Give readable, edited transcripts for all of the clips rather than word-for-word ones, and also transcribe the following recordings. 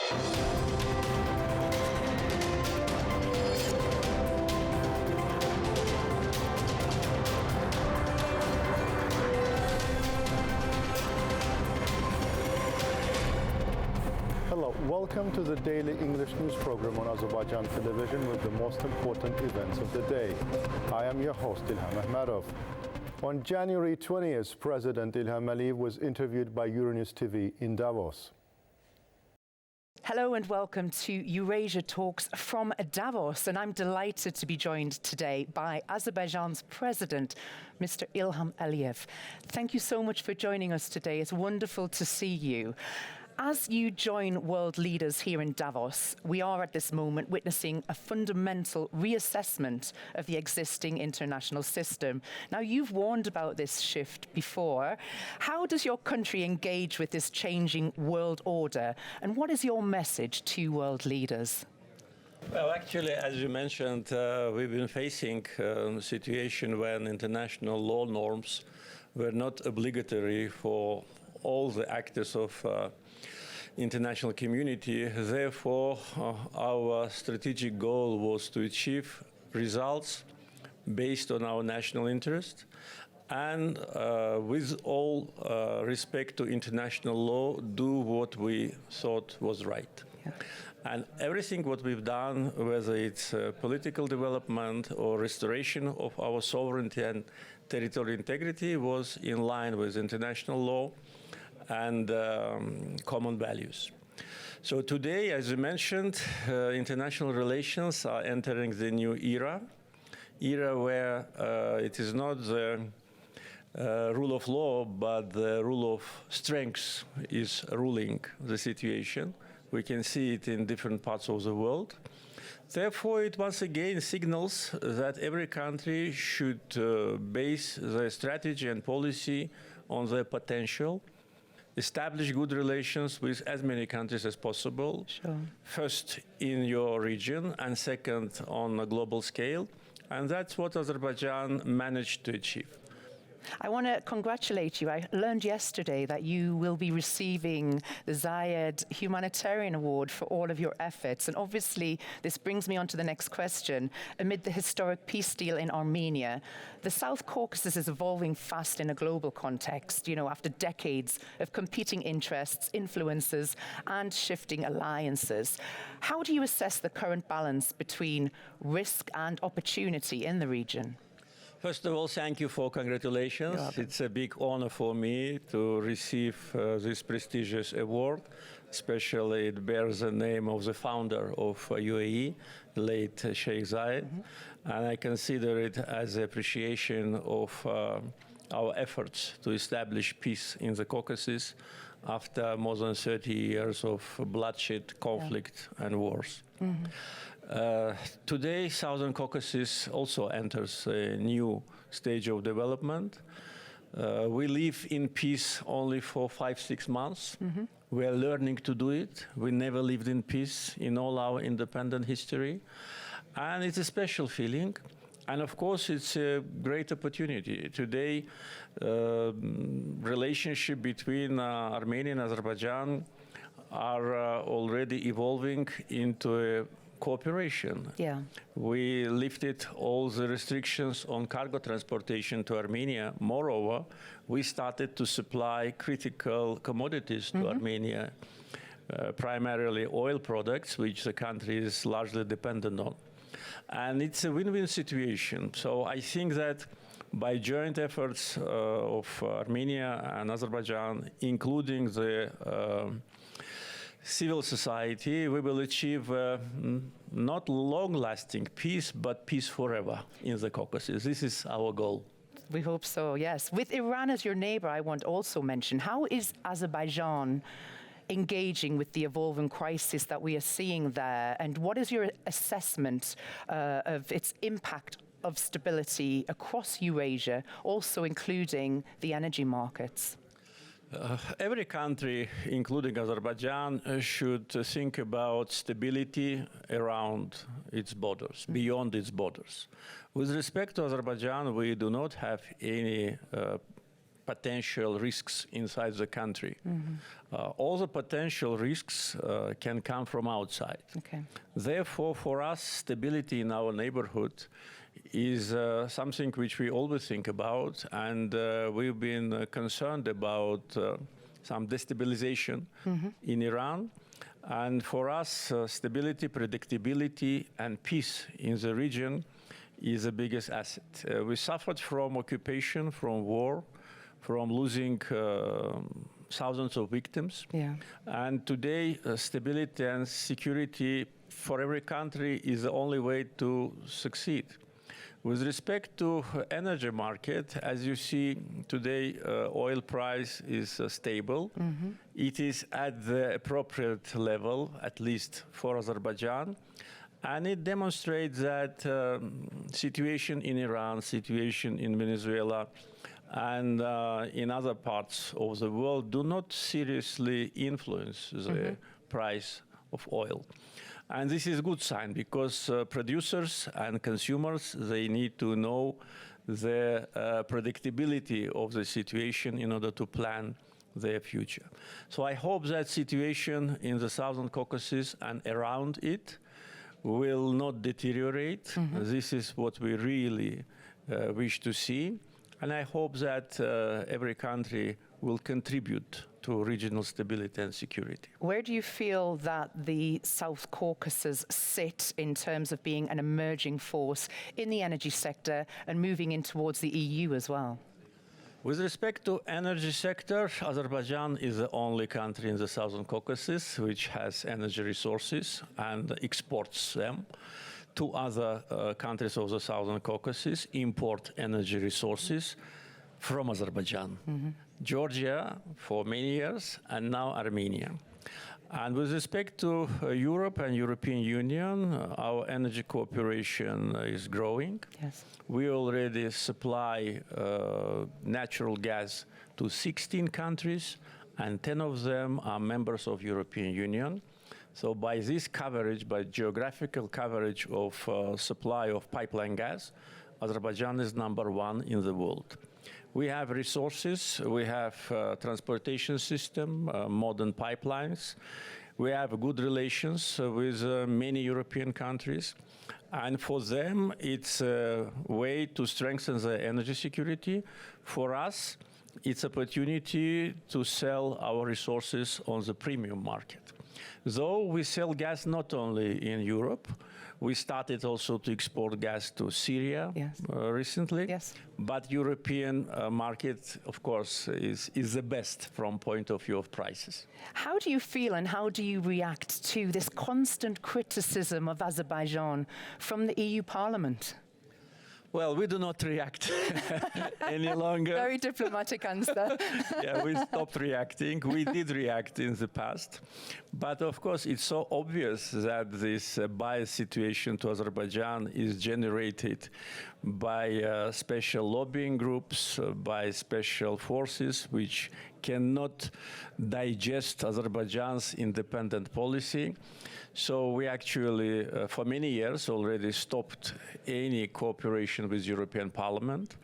Hello, welcome to the daily English news program on Azərbaycan Television with the most important events of the day. I am your host, İlham Məmmədov. On January 20th, President İlham was interviewed by Euronews TV in Davos. Hello and welcome to Eurasia Talks from Davos, and I'm delighted to be joined today by Azerbaijan's President, Mr. İlham Əliyev. Thank you so much for joining us today. It's wonderful to see you. As you join world leaders here in Davos, we are at this moment witnessing a fundamental reassessment of the existing international system. Now, you've warned about this shift before. How does your country engage with this changing world order, and what is your message to world leaders? Well, actually, as you mentioned, we've been facing a situation when international law norms were not obligatory for all the actors of international community. Therefore, our strategic goal was to achieve results based on our national interest and with all respect to international law, do what we thought was right. Yeah. And everything what we've done, whether it's political development or restoration of our sovereignty and territorial integrity, was in line with international law and common values. So today, as you mentioned, international relations are entering the new era where it is not the rule of law, but the rule of strength is ruling the situation. We can see it in different parts of the world. Therefore, it once again signals that every country should base their strategy and policy on their potential, establish good relations with as many countries as possible, sure. First in your region and second on a global scale. And that's what Azerbaijan managed to achieve. I want to congratulate you. I learned yesterday that you will be receiving the Zayed Humanitarian Award for all of your efforts. And obviously, this brings me on to the next question. Amid the historic peace deal in Armenia, the South Caucasus is evolving fast in a global context, after decades of competing interests, influences, and shifting alliances. How do you assess the current balance between risk and opportunity in the region? First of all, thank you for congratulations. It's a big honor for me to receive this prestigious award. Especially it bears the name of the founder of UAE, late Sheikh Zayed. Mm-hmm. And I consider it as an appreciation of our efforts to establish peace in the Caucasus after more than 30 years of bloodshed, conflict, and wars. Mm-hmm. Today, Southern Caucasus also enters a new stage of development. We live in peace only for 5-6 months. Mm-hmm. We are learning to do it. We never lived in peace in all our independent history. And it's a special feeling. And of course, it's a great opportunity. Today, relationship between Armenia and Azerbaijan are already evolving into a cooperation. Yeah. We lifted all the restrictions on cargo transportation to Armenia. Moreover, we started to supply critical commodities to Armenia, primarily oil products, which the country is largely dependent on. And it's a win-win situation. So I think that by joint efforts of Armenia and Azerbaijan, including the civil society, we will achieve not long-lasting peace, but peace forever in the Caucasus. This is our goal. We hope so, yes. With Iran as your neighbor, I want to also mention, how is Azerbaijan engaging with the evolving crisis that we are seeing there? And what is your assessment of its impact of stability across Eurasia, also including the energy markets? Every country, including Azerbaijan, should think about stability around its borders, beyond its borders. With respect to Azerbaijan, we do not have any potential risks inside the country. All the potential risks can come from outside. Okay. Therefore, for us, stability in our neighborhood is something which we always think about, and we've been concerned about some destabilization in Iran. And for us, stability, predictability, and peace in the region is the biggest asset. We suffered from occupation, from war, from losing thousands of victims. Yeah. And today, stability and security for every country is the only way to succeed. With respect to energy market, as you see today, oil price is stable. It is at the appropriate level, at least for Azerbaijan. And it demonstrates that situation in Iran, situation in Venezuela, and in other parts of the world do not seriously influence the price of oil. And this is a good sign because producers and consumers, they need to know the predictability of the situation in order to plan their future. So I hope that situation in the Southern Caucasus and around it will not deteriorate. This is what we really wish to see. And I hope that every country will contribute to regional stability and security. Where do you feel that the South Caucasus sit in terms of being an emerging force in the energy sector and moving in towards the EU as well? With respect to energy sector, Azerbaijan is the only country in the Southern Caucasus which has energy resources and exports them to other countries of the Southern Caucasus, import energy resources from Azerbaijan. Georgia for many years, and now Armenia. And with respect to Europe and European Union, our energy cooperation is growing. Yes. We already supply natural gas to 16 countries, and 10 of them are members of European Union. So by this coverage, by geographical coverage of supply of pipeline gas, Azerbaijan is #1 in the world. We have resources, we have transportation system, modern pipelines. We have good relations with many European countries. And for them, it's a way to strengthen the energy security. For us, it's opportunity to sell our resources on the premium market. Though we sell gas not only in Europe, we started also to export gas to Syria recently. Yes. But European market, of course, is the best from point of view of prices. How do you feel and how do you react to this constant criticism of Azerbaijan from the EU Parliament? Well, we do not react any longer. Very diplomatic answer. Yeah, we stopped reacting. We did react in the past. But of course, it's so obvious that this bias situation to Azerbaijan is generated by special lobbying groups, by special forces, which cannot digest Azerbaijan's independent policy. So we actually, for many years, already stopped any cooperation with European Parliament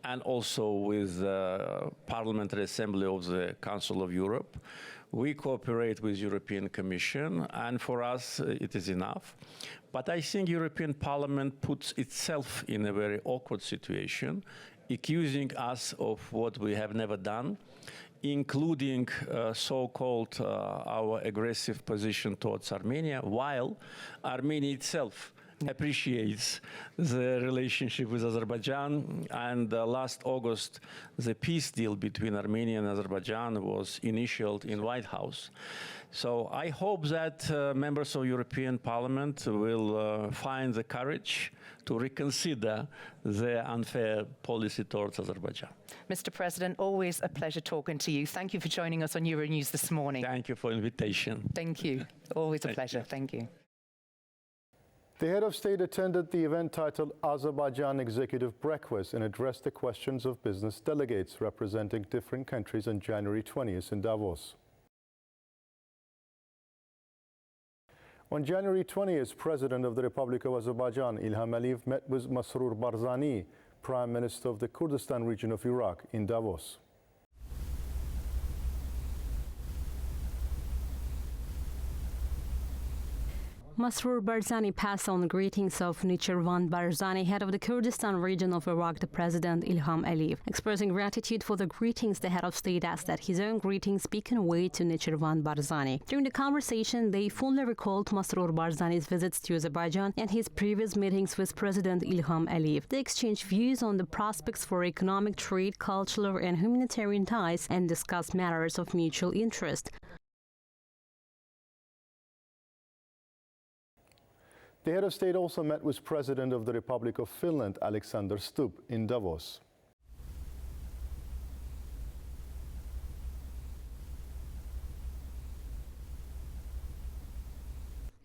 and also with the Parliamentary Assembly of the Council of Europe. We cooperate with European Commission, and for us, it is enough. But I think European Parliament puts itself in a very awkward situation, accusing us of what we have never done, including so-called our aggressive position towards Armenia, while Armenia itself appreciates the relationship with Azerbaijan. And last August, the peace deal between Armenia and Azerbaijan was initialed in White House. So I hope that members of European Parliament will find the courage to reconsider their unfair policy towards Azerbaijan. Mr. President, always a pleasure talking to you. Thank you for joining us on Euronews this morning. Thank you for the invitation. Thank you. Always a pleasure. Thank you. The head of state attended the event titled Azerbaijan Executive Breakfast and addressed the questions of business delegates representing different countries on January 20th in Davos. On January 20th, President of the Republic of Azerbaijan, Ilham Aliyev, met with Masroor Barzani, Prime Minister of the Kurdistan region of Iraq, in Davos. Masroor Barzani passed on greetings of Nichirvan Barzani, head of the Kurdistan region of Iraq, to President Ilham Aliyev. Expressing gratitude for the greetings, the head of state asked that his own greetings be conveyed to Nichirvan Barzani. During the conversation, they fondly recalled Masroor Barzani's visits to Azerbaijan and his previous meetings with President Ilham Aliyev. They exchanged views on the prospects for economic, trade, cultural and humanitarian ties and discussed matters of mutual interest. The head of state also met with President of the Republic of Finland, Alexander Stubb, in Davos.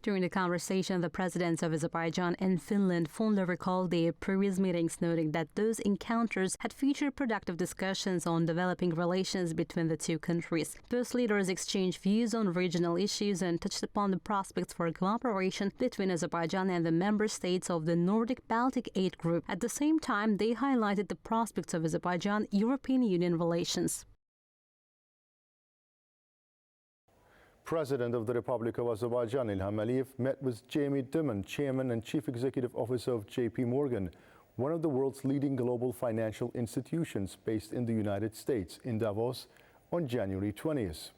During the conversation, the presidents of Azerbaijan and Finland fondly recalled their previous meetings, noting that those encounters had featured productive discussions on developing relations between the two countries. Both leaders exchanged views on regional issues and touched upon the prospects for cooperation between Azerbaijan and the member states of the Nordic-Baltic Aid Group. At the same time, they highlighted the prospects of Azerbaijan-European Union relations. President of the Republic of Azerbaijan, Ilham Aliyev, met with Jamie Dimon, Chairman and Chief Executive Officer of JP Morgan, one of the world's leading global financial institutions based in the United States, in Davos, on January 20th.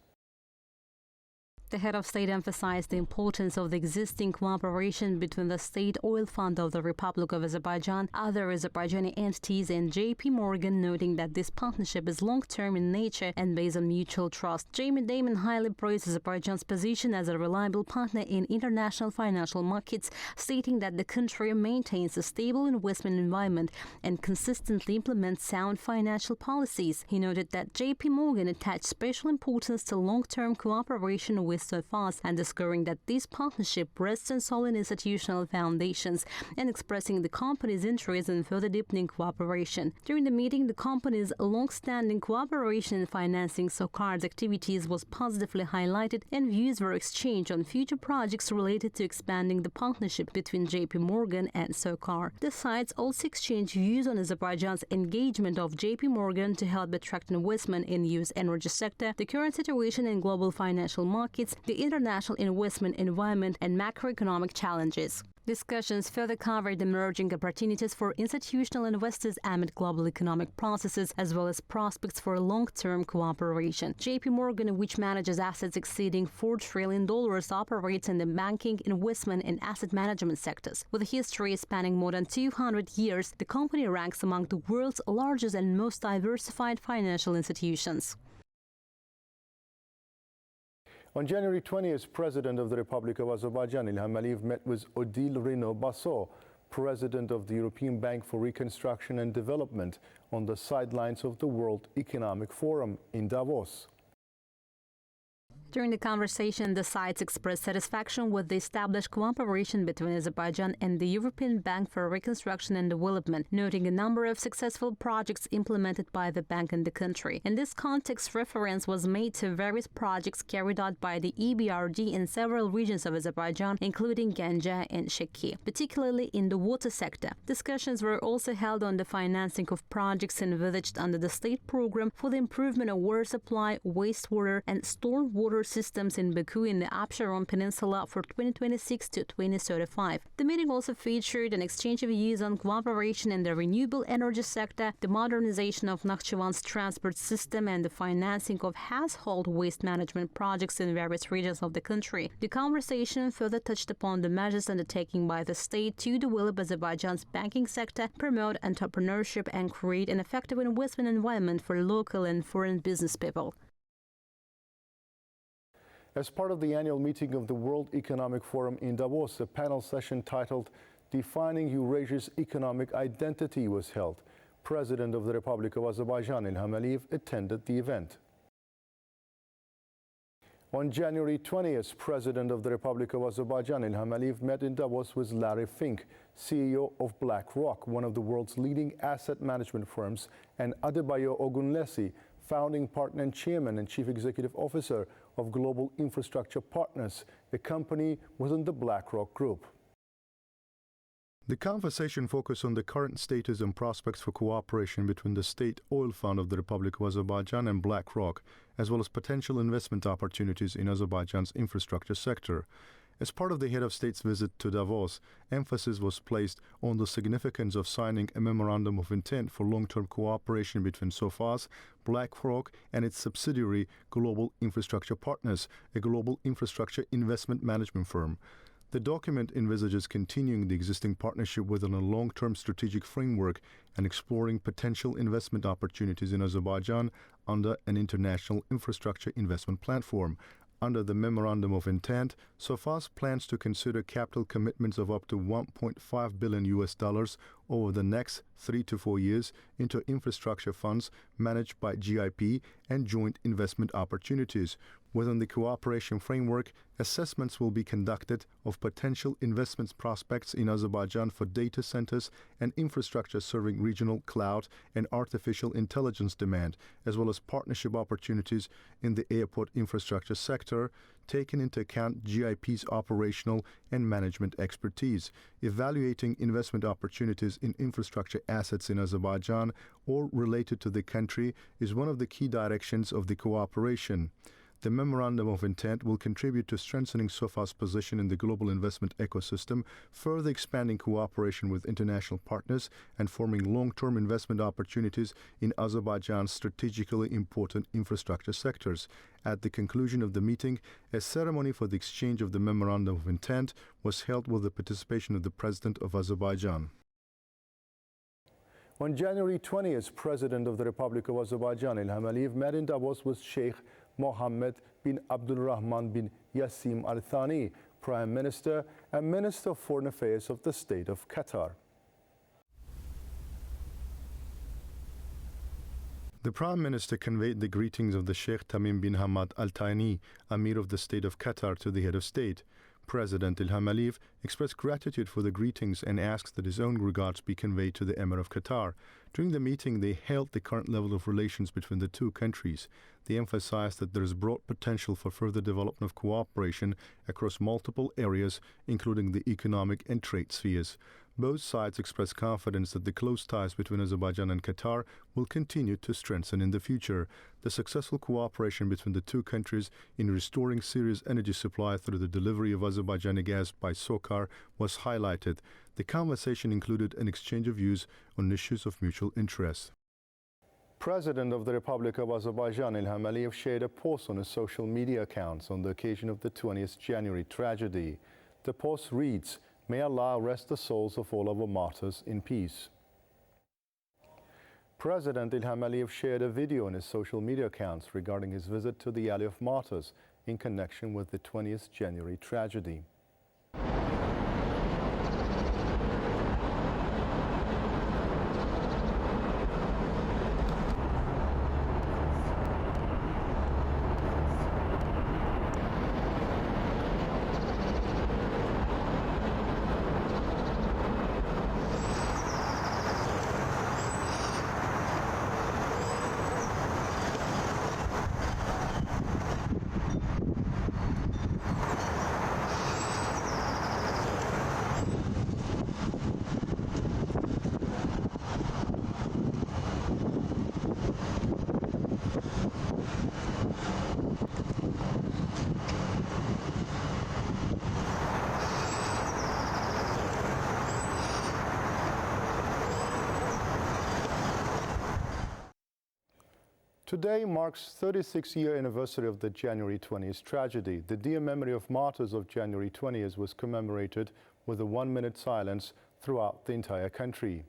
The head of state emphasized the importance of the existing cooperation between the State Oil Fund of the Republic of Azerbaijan, other Azerbaijani entities, and JP Morgan, noting that this partnership is long-term in nature and based on mutual trust. Jamie Dimon highly praised Azerbaijan's position as a reliable partner in international financial markets, stating that the country maintains a stable investment environment and consistently implements sound financial policies. He noted that JP Morgan attached special importance to long-term cooperation with so fast, underscoring that this partnership rests on solid institutional foundations and expressing the company's interest in further deepening cooperation. During the meeting, the company's long-standing cooperation in financing SOCAR's activities was positively highlighted and views were exchanged on future projects related to expanding the partnership between JP Morgan and SOCAR. The sides also exchanged views on Azerbaijan's engagement of JP Morgan to help attract investment in U.S. energy sector, the current situation in global financial markets, the international investment environment, and macroeconomic challenges. Discussions further covered emerging opportunities for institutional investors amid global economic processes, as well as prospects for long-term cooperation. JP Morgan, which manages assets exceeding $4 trillion, operates in the banking, investment, and asset management sectors. With a history spanning more than 200 years, the company ranks among the world's largest and most diversified financial institutions. On January 20th, President of the Republic of Azerbaijan, Ilham Aliyev, met with Odile Renaud-Bassot, President of the European Bank for Reconstruction and Development, on the sidelines of the World Economic Forum in Davos. During the conversation, the sides expressed satisfaction with the established cooperation between Azerbaijan and the European Bank for Reconstruction and Development, noting a number of successful projects implemented by the bank in the country. In this context, reference was made to various projects carried out by the EBRD in several regions of Azerbaijan, including Ganja and Sheki, particularly in the water sector. Discussions were also held on the financing of projects envisaged under the state program for the improvement of water supply, wastewater, and stormwater systems in Baku in the Absheron Peninsula for 2026 to 2035. The meeting also featured an exchange of views on cooperation in the renewable energy sector, the modernization of Nakhchivan's transport system, and the financing of household waste management projects in various regions of the country. The conversation further touched upon the measures undertaken by the state to develop Azerbaijan's banking sector, promote entrepreneurship, and create an effective investment environment for local and foreign business people. As part of the annual meeting of the World Economic Forum in Davos, a panel session titled Defining Eurasia's Economic Identity was held. President of the Republic of Azerbaijan, Ilham Aliyev, attended the event. On January 20th, President of the Republic of Azerbaijan, Ilham Aliyev, met in Davos with Larry Fink, CEO of BlackRock, one of the world's leading asset management firms, and Adebayo Ogunlesi, founding partner and chairman and chief executive officer of Global Infrastructure Partners, a company within the BlackRock Group. The conversation focused on the current status and prospects for cooperation between the State Oil Fund of the Republic of Azerbaijan and BlackRock, as well as potential investment opportunities in Azerbaijan's infrastructure sector. As part of the head of state's visit to Davos, emphasis was placed on the significance of signing a memorandum of intent for long-term cooperation between SOFAS, BlackRock, and its subsidiary Global Infrastructure Partners, a global infrastructure investment management firm. The document envisages continuing the existing partnership within a long-term strategic framework and exploring potential investment opportunities in Azerbaijan under an international infrastructure investment platform. Under the Memorandum of Intent, SOFAS plans to consider capital commitments of up to $1.5 billion over the next 3 to 4 years into infrastructure funds managed by GIP and joint investment opportunities. Within the cooperation framework, assessments will be conducted of potential investment prospects in Azerbaijan for data centers and infrastructure serving regional cloud and artificial intelligence demand, as well as partnership opportunities in the airport infrastructure sector, taking into account GIP's operational and management expertise. Evaluating investment opportunities in infrastructure assets in Azerbaijan or related to the country is one of the key directions of the cooperation. The Memorandum of Intent will contribute to strengthening SOFA's position in the global investment ecosystem, further expanding cooperation with international partners, and forming long-term investment opportunities in Azerbaijan's strategically important infrastructure sectors. At the conclusion of the meeting, a ceremony for the exchange of the Memorandum of Intent was held with the participation of the President of Azerbaijan. On January 20th, President of the Republic of Azerbaijan, Ilham Aliyev, met in Davos with Sheikh Mohammed bin Abdulrahman bin Yassim Al Thani, Prime Minister and Minister of Foreign Affairs of the State of Qatar. The Prime Minister conveyed the greetings of the Sheikh Tamim bin Hamad Al Thani, Amir of the State of Qatar, to the head of state. President Ilham Aliyev expressed gratitude for the greetings and asked that his own regards be conveyed to the Emir of Qatar. During the meeting, they hailed the current level of relations between the two countries. They emphasized that there is broad potential for further development of cooperation across multiple areas, including the economic and trade spheres. Both sides expressed confidence that the close ties between Azerbaijan and Qatar will continue to strengthen in the future. The successful cooperation between the two countries in restoring Syria's energy supply through the delivery of Azerbaijani gas by SOCAR was highlighted. The conversation included an exchange of views on issues of mutual interest. President of the Republic of Azerbaijan, Ilham Aliyev, shared a post on his social media accounts on the occasion of the 20th January tragedy. The post reads, "May Allah rest the souls of all our martyrs in peace." President Ilham Aliyev shared a video on his social media accounts regarding his visit to the Alley of Martyrs in connection with the 20th January tragedy. Today marks 36th-year anniversary of the January 20th tragedy. The dear memory of martyrs of January 20th was commemorated with a 1-minute silence throughout the entire country.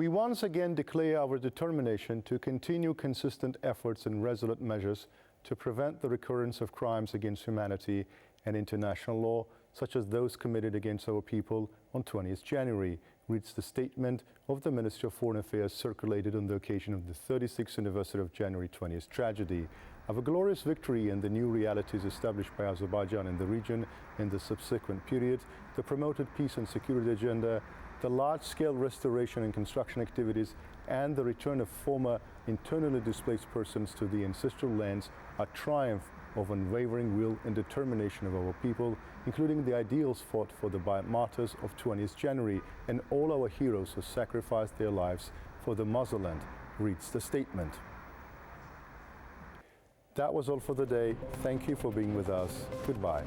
We once again declare our determination to continue consistent efforts and resolute measures to prevent the recurrence of crimes against humanity and international law, such as those committed against our people on 20th January, reads the statement of the Ministry of Foreign Affairs circulated on the occasion of the 36th anniversary of January 20th tragedy. Our glorious victory and the new realities established by Azerbaijan in the region in the subsequent period, the promoted peace and security agenda, the large-scale restoration and construction activities, and the return of former internally displaced persons to the ancestral lands are triumph of unwavering will and determination of our people, including the ideals fought for the martyrs of 20th January and all our heroes who sacrificed their lives for the motherland, reads the statement. That was all for the day. Thank you for being with us. Goodbye.